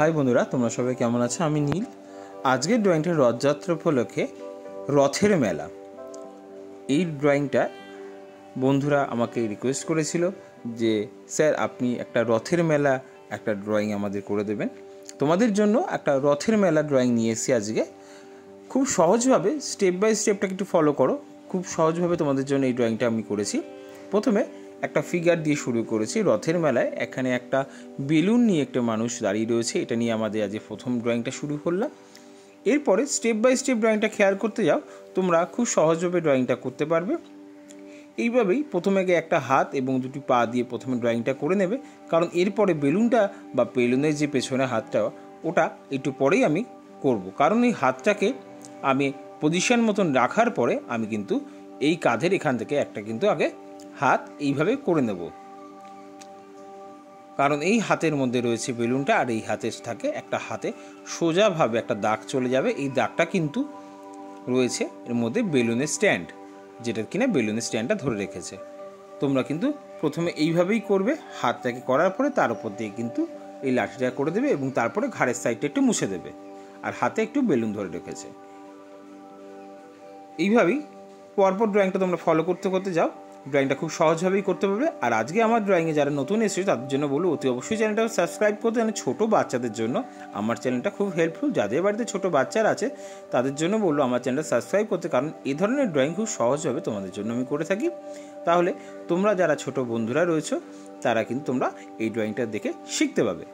High বন্ধুরা, তোমরা সবাই কেমন আছো? আমি নীল। আজকের ড্রয়িংটা রথযাত্রা উপলক্ষে রথের মেলা। এই ড্রয়িংটা বন্ধুরা আমাকে রিকোয়েস্ট করেছিল যে স্যার আপনি একটা রথের মেলা একটা ড্রয়িং আমাদের করে দেবেন। তোমাদের জন্য একটা রথের মেলা ড্রয়িং নিয়ে এসেছি আজকে। খুব সহজভাবে স্টেপ বাই স্টেপটাকে একটু ফলো করো। খুব সহজভাবে তোমাদের জন্য এই ড্রয়িংটা আমি করেছি। প্রথমে একটা ফিগার দিয়ে শুরু করেছি। রথের মেলায় এখানে একটা বেলুন নিয়ে একটা মানুষ দাঁড়িয়ে রয়েছে, এটা নিয়ে আমাদের আজকে প্রথম ড্রয়িংটা শুরু করলাম। এরপরে স্টেপ বাই স্টেপ ড্রয়িংটা খেয়াল করতে যাও, তোমরা খুব সহজভাবে ড্রয়িংটা করতে পারবে। এইভাবেই প্রথমে একটা হাত এবং দুটি পা দিয়ে প্রথমে ড্রয়িংটা করে নেবে, কারণ এরপরে বেলুনটা বা বেলুনের যে পেছনে হাতটা ওটা একটু পরেই আমি করব। কারণ এই হাতটাকে আমি পজিশন মতন রাখার পরে আমি কিন্তু এই কাঁধের এখান থেকে একটা কিন্তু আগে হাত এইভাবে করে নেব, কারণ এই হাতের মধ্যে রয়েছে বেলুনটা আর এই হাতের থাকে একটা হাতে সোজাভাবে একটা দাগ চলে যাবে। এই দাগটা কিন্তু রয়েছে এর মধ্যে বেলুনের স্ট্যান্ড, যেটা কিনা বেলুনের স্ট্যান্ডটা ধরে রেখেছে। তোমরা কিন্তু প্রথমে এইভাবেই করবে, হাতটাকে করার পরে তার উপর দিয়ে কিন্তু এই লাঠিটা করে দেবে এবং তারপরে ঘাড়ের সাইডটা একটু মুছে দেবে আর হাতে একটু বেলুন ধরে রেখেছে। এইভাবেই পরপর ড্রয়িংটা তোমরা ফলো করতে করতে যাও, ড্রয়িংটা খুব সহজভাবেই করতে পারবে। আর আজকে আমার ড্রয়িংয়ে যারা নতুন এসেছে তাদের জন্য বলবো অতি অবশ্যই চ্যানেলটা সাবস্ক্রাইব করতে। মানে ছোটো বাচ্চাদের জন্য আমার চ্যানেলটা খুব হেল্পফুল। যাদের বাড়িতে ছোটো বাচ্চারা আছে তাদের জন্য বলবো আমার চ্যানেলটা সাবস্ক্রাইব করতে, কারণ এই ধরনের ড্রয়িং খুব সহজভাবে তোমাদের জন্য আমি করে থাকি। তাহলে তোমরা যারা ছোট বন্ধুরা রয়েছো তারা কিন্তু তোমরা এই ড্রয়িংটা দেখে শিখতে পাবে।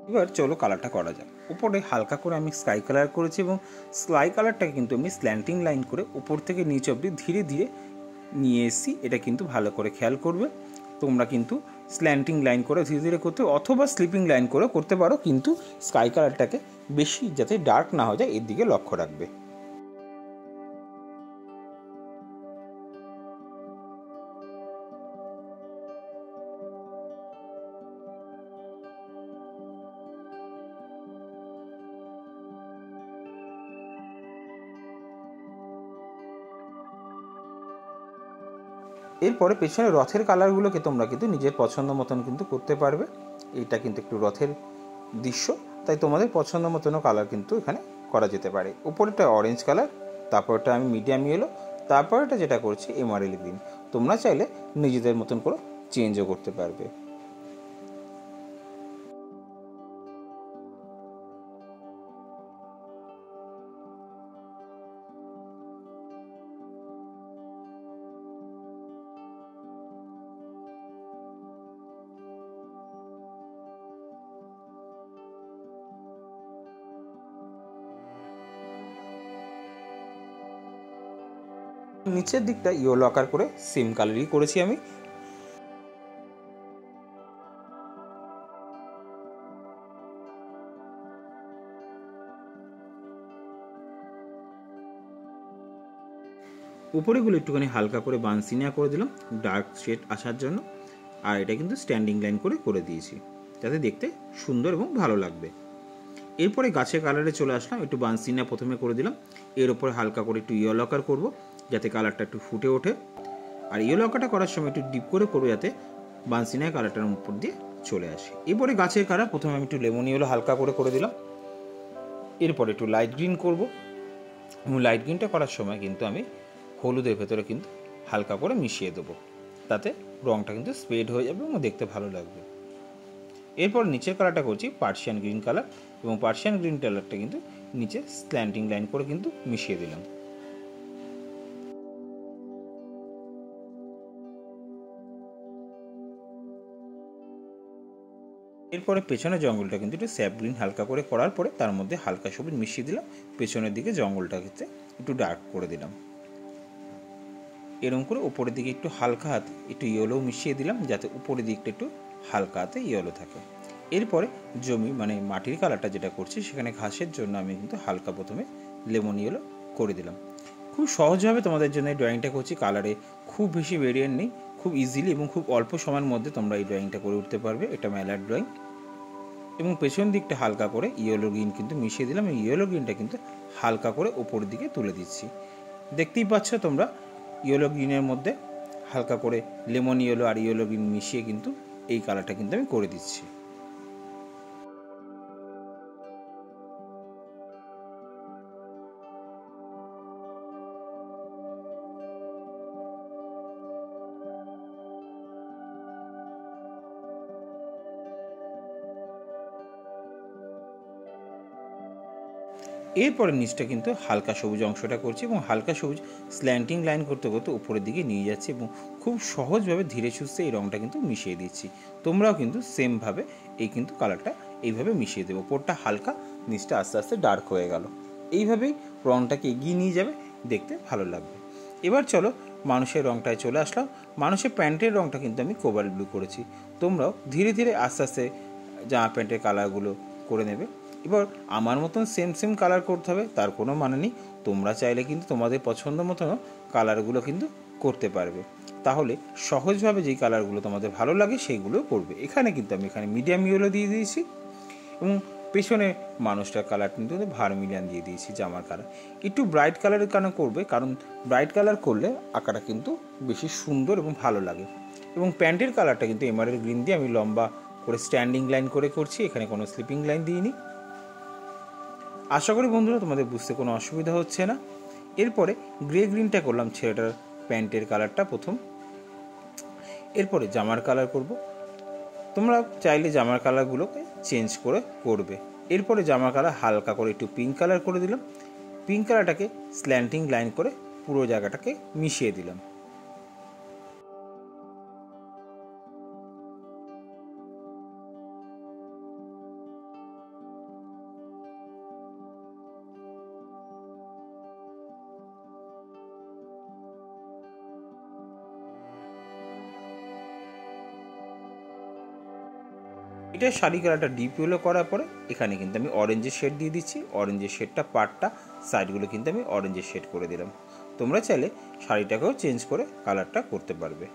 এবার চলো কালারটা করা যাক। উপরে হালকা করে আমি স্কাই কালার করেছি এবং স্কাই কালারটাকে কিন্তু আমি স্ল্যান্টিং লাইন করে উপর থেকে নিচ অবধি ধীরে ধীরে নিয়ে এসেছি। এটা কিন্তু ভালো করে খেয়াল করবে। তোমরা কিন্তু স্ল্যান্টিং লাইন করে ধীরে ধীরে করতে অথবা স্লিপিং লাইন করে করতে পারো, কিন্তু স্কাই কালারটাকে বেশি যাতে ডার্ক না হয়ে যায় এর দিকে লক্ষ্য রাখবে। এরপরে পেছনে রথের কালারগুলোকে তোমরা কিন্তু নিজের পছন্দ মতন কিন্তু করতে পারবে। এটা কিন্তু একটু রথের দৃশ্য, তাই তোমাদের পছন্দ মতনও কালার কিন্তু এখানে করা যেতে পারে। উপরেটা অরেঞ্জ কালার, তারপরটা আমি মিডিয়াম ইয়েলো, তারপরটা যেটা করছি এমারেল গ্রিন। তোমরা চাইলে নিজেদের মতন করে চেঞ্জও করতে পারবে। নিচের দিকটা ইয়েলো আকার করে সেম কালারই করেছি আমি। উপরেগুলো একটুখানি হালকা করে বানসিনিয়া করে দিলাম ডার্ক শেড আসার জন্য, আর এটা কিন্তু স্ট্যান্ডিং লাইন করে করে দিয়েছি যাতে দেখতে সুন্দর এবং ভালো লাগবে। এরপরে গাছের কালারে চলে আসলাম, একটু বানসিনিয়া প্রথমে করে দিলাম, এর উপরে হালকা করে একটু ইয়েলো আকার করবো যাতে কালারটা একটু ফুটে ওঠে। আর ইয়েলো আকারটা করার সময় একটু ডিপ করে করবো যাতে বানসিনিয়া কালারটার উপর দিয়ে চলে আসে। এরপরে গাছের কালার প্রথমে আমি একটু লেমন ইয়েলো হালকা করে দিলাম, এরপরে একটু লাইট গ্রিন করবো এবং লাইট গ্রিনটা করার সময় কিন্তু আমি হলুদের ভেতরে কিন্তু হালকা করে মিশিয়ে দেবো, তাতে রঙটা কিন্তু স্প্রেড হয়ে যাবে এবং দেখতে ভালো লাগবে। এরপর নিচের কালারটা করছি পার্সিয়ান গ্রিন কালার, এবং পার্সিয়ান গ্রিন কালারটা কিন্তু নিচে স্ল্যান্টিং লাইন করে কিন্তু মিশিয়ে দিলাম। এরপরে পেছনের জঙ্গলটা কিন্তু একটু স্যাপ গ্রিন হালকা করে করার পরে তার মধ্যে হালকা সবুজ মিশিয়ে দিলাম, পেছনের দিকে জঙ্গলটাকে একটু ডার্ক করে দিলাম। এরকম করে উপরের দিকে একটু হালকা হাতে একটু ইয়েলো মিশিয়ে দিলাম যাতে উপরের দিকটা একটু হালকা হাতে ইয়েলো থাকে। এরপরে জমি মানে মাটির কালারটা যেটা করছি সেখানে ঘাসের জন্য আমি কিন্তু হালকা প্রথমে লেমন ইয়েলো করে দিলাম। খুব সহজভাবে তোমাদের জন্য এই ড্রয়িংটা করছি, কালারে খুব বেশি ভেরিয়েন্ট নেই, খুব ইজিলি এবং খুব অল্প সময়ের মধ্যে তোমরা এই ড্রয়িংটা করে উঠতে পারবে। এটা মেলার ড্রয়িং, এবং পেছন দিকটা হালকা করে ইয়েলো গ্রিন কিন্তু মিশিয়ে দিলাম, এই ইয়েলো গ্রিনটা কিন্তু হালকা করে ওপরের দিকে তুলে দিচ্ছি। দেখতেই পাচ্ছ তোমরা ইয়েলো গ্রিনের মধ্যে হালকা করে লেমন ইয়েলো আর ইয়েলো গ্রিন মিশিয়ে কিন্তু এই কালারটা কিন্তু আমি করে দিচ্ছি। এরপরে নিচটা কিন্তু হালকা সবুজ অংশটা করছি এবং হালকা সবুজ স্ল্যান্টিং লাইন করতে করতে উপরের দিকে নিয়ে যাচ্ছি এবং খুব সহজভাবে ধীরে সুস্থে এই রঙটা কিন্তু মিশিয়ে দিচ্ছি। তোমরাও কিন্তু সেমভাবে এই কিন্তু কালারটা এইভাবে মিশিয়ে দেবো। উপরটা হালকা, নিচটা আস্তে আস্তে ডার্ক হয়ে গেল। এইভাবেই রঙটাকে এগিয়ে নিয়ে যাবে, দেখতে ভালো লাগবে। এবার চলো মানুষের রঙটায় চলে আসলাম। মানুষের প্যান্টের রঙটা কিন্তু আমি কোবাল্ট ব্লু করেছি। তোমরাও ধীরে ধীরে আস্তে আস্তে জামা প্যান্টের কালারগুলো করে নেবে। এবার আমার মতন সেম সেম কালার করতে হবে তার কোনো মানে নেই, তোমরা চাইলে কিন্তু তোমাদের পছন্দ মতনও কালারগুলো কিন্তু করতে পারবে। তাহলে সহজভাবে যেই কালারগুলো তোমাদের ভালো লাগে সেইগুলো করবে। এখানে কিন্তু আমি মিডিয়াম ইয়েলো দিয়ে দিয়েছি এবং পেছনে মানুষটার কালার কিন্তু ভার্মিলিয়ান দিয়ে দিয়েছি জামার কালার। একটু ব্রাইট কালারের কেন করবে, কারণ ব্রাইট কালার করলে আঁকাটা কিন্তু বেশি সুন্দর এবং ভালো লাগে। এবং প্যান্টের কালারটা কিন্তু এমারেল গ্রিন দিয়ে আমি লম্বা করে স্ট্যান্ডিং লাইন করে করছি, এখানে কোনো স্লিপিং লাইন দিইনি। আশা করি বন্ধুরা তোমাদের বুঝতে কোনো অসুবিধা হচ্ছে না। এরপরে গ্রে গ্রিনটা করলাম ছেলেটার প্যান্টের কালারটা প্রথম, এরপরে জামার কালার করব। তোমরা চাইলে জামার কালারগুলোকে চেঞ্জ করে করবে। এরপরে জামার কালার হালকা করে একটু পিঙ্ক কালার করে দিলাম, পিঙ্ক কালারটাকে স্ল্যান্টিং লাইন করে পুরো জায়গাটাকে মিশিয়ে দিলাম। এটা শাড়ি কালারটা ডিপ ইয়েলো করার পরে এখানে কিন্তু আমি অরেঞ্জের শেড দিয়ে দিচ্ছি। অরেঞ্জের শেডটা পার্টটা সাইডগুলো কিন্তু আমি অরেঞ্জের শেড করে দিলাম। তোমরা চাইলে শাড়িটাকেও চেঞ্জ করে কালারটা করতে পারবে।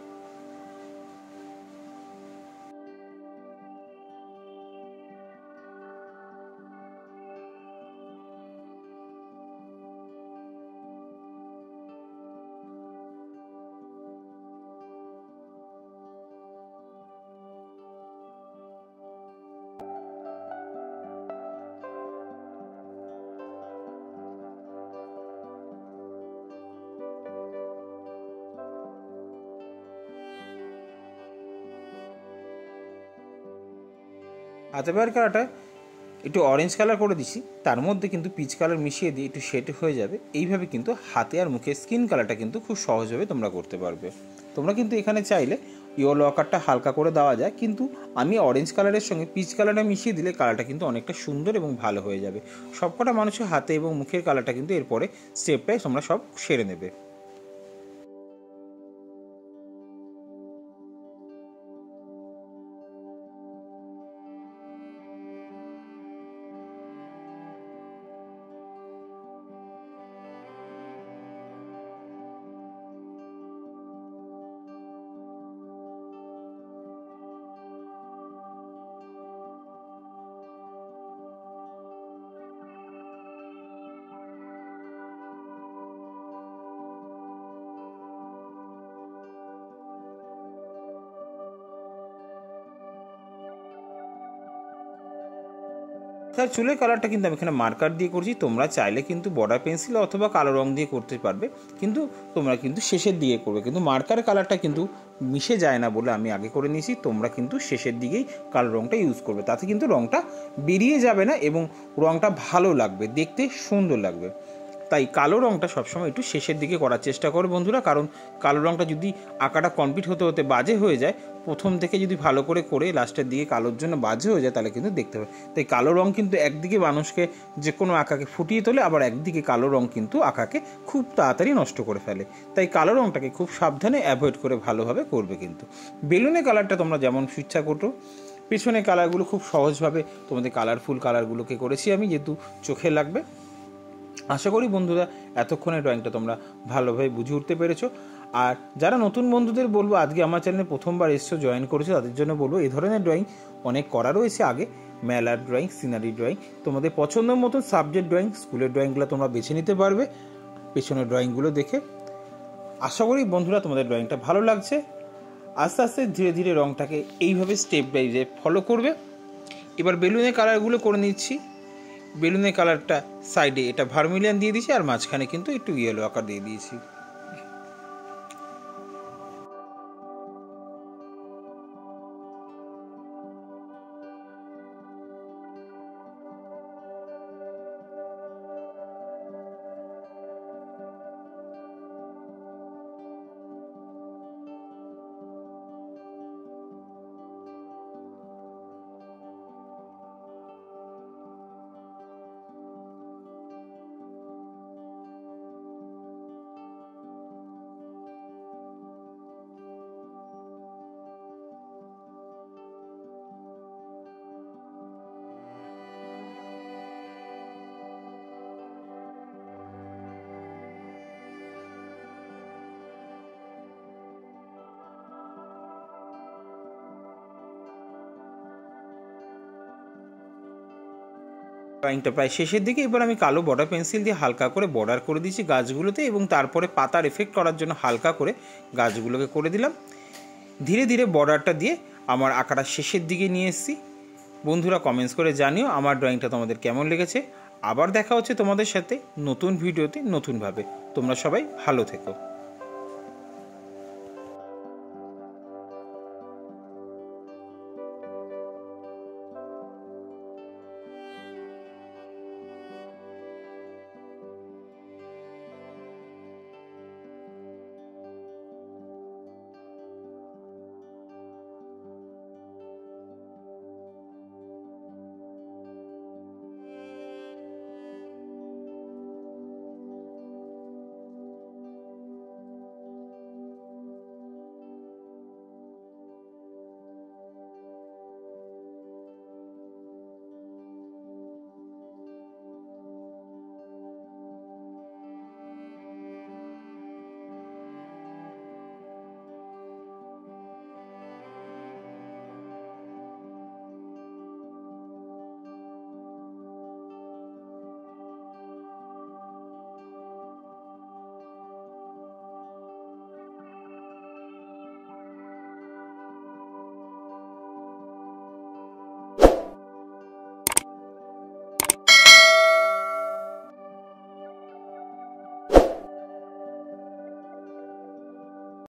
হাতে পায়ের কালারটা একটু অরেঞ্জ কালার করে দিচ্ছি, তার মধ্যে কিন্তু পিচ কালার মিশিয়ে দিয়ে একটু শেড হয়ে যাবে। এইভাবে কিন্তু হাতে আর মুখে স্কিন কালারটা কিন্তু খুব সহজভাবে তোমরা করতে পারবে। তোমরা কিন্তু এখানে চাইলে ইয়েলো আকারটা হালকা করে দেওয়া যায়, কিন্তু আমি অরেঞ্জ কালারের সঙ্গে পিচ কালারটা মিশিয়ে দিলে কালারটা কিন্তু অনেকটা সুন্দর এবং ভালো হয়ে যাবে। সবকটা মানুষের হাতে এবং মুখের কালারটা কিন্তু এরপরে স্টেপটাই তোমরা সব সেরে নেবে। তার চুলের কালারটা কিন্তু আমি এখানে মার্কার দিয়ে করছি। তোমরা চাইলে কিন্তু বর্ডার পেন্সিল অথবা কালো রং দিয়ে করতে পারবে, কিন্তু তোমরা কিন্তু শেষের দিকে করবে। কিন্তু মার্কার কালারটা কিন্তু মিশে যায় না বলে আমি আগে করে নিয়েছি। তোমরা কিন্তু শেষের দিকেই কালো রংটা ইউজ করবে, তাতে কিন্তু রংটা বেরিয়ে যাবে না এবং রংটা ভালো লাগবে, দেখতে সুন্দর লাগবে। তাই কালো রংটা সবসময় একটু শেষের দিকে করার চেষ্টা করো বন্ধুরা, কারণ কালো রংটা যদি আঁকাটা কমপ্লিট হতে হতে বাজে হয়ে যায়, প্রথম থেকে যদি ভালো করে লাস্টের দিকে কালোর জন্য বাজে হয়ে যায়, তাহলে কিন্তু দেখতে হবে। তাই কালো রং কিন্তু একদিকে মানুষকে যে কোনো আঁকাকে ফুটিয়ে তোলে, আবার একদিকে কালো রং কিন্তু আঁকাকে খুব তাড়াতাড়ি নষ্ট করে ফেলে। তাই কালো রংটাকে খুব সাবধানে অ্যাভয়েড করে ভালোভাবে করবে। কিন্তু বেলুনের কালারটা তোমরা যেমন ইচ্ছা করো, পেছনের কালারগুলো খুব সহজভাবে তোমাদের কালারফুল কালারগুলোকে করেছি আমি, যেহেতু চোখে লাগবে। আশা করি বন্ধুরা এতক্ষণে ড্রয়িংটা তোমরা ভালোভাবে বুঝে উঠতে পেরেছো। আর যারা নতুন বন্ধুদের বলবো, আজকে আমার চ্যানেলে প্রথমবার এসছো, জয়েন করেছো, তাদের জন্য বলবো এই ধরনের ড্রয়িং অনেক করা রয়েছে আগে। মেলার ড্রয়িং, সিনারি ড্রয়িং, তোমাদের পছন্দ মতো সাবজেক্ট ড্রয়িং, স্কুলের ড্রয়িংগুলো তোমরা বেছে নিতে পারবে পেছনের ড্রয়িংগুলো দেখে। আশা করি বন্ধুরা তোমাদের ড্রয়িংটা ভালো লাগছে। আস্তে আস্তে ধীরে ধীরে রংটাকে এইভাবে স্টেপ বাই স্টেপ ফলো করবে। এবার বেলুনের কালারগুলো করে নিচ্ছি। বেলুনের কালারটা সাইডে এটা ভার্মিলিয়ান দিয়ে দিয়েছি, আর মাঝখানে কিন্তু একটু ইয়েলো আকার দিয়ে দিয়েছি। ড্রয়িংটা প্রায় শেষের দিকে। এবার আমি কালো বর্ডার পেন্সিল দিয়ে হালকা করে বর্ডার করে দিয়েছি গাছগুলোতে, এবং তারপরে পাতার এফেক্ট করার জন্য হালকা করে গাছগুলোকে করে দিলাম। ধীরে ধীরে বর্ডারটা দিয়ে আমার আঁকাটা শেষের দিকে নিয়ে এসেছি। বন্ধুরা কমেন্টস করে জানিও আমার ড্রয়িংটা তোমাদের কেমন লেগেছে। আবার দেখা হচ্ছে তোমাদের সাথে নতুন ভিডিওতে নতুনভাবে। তোমরা সবাই ভালো থেকো।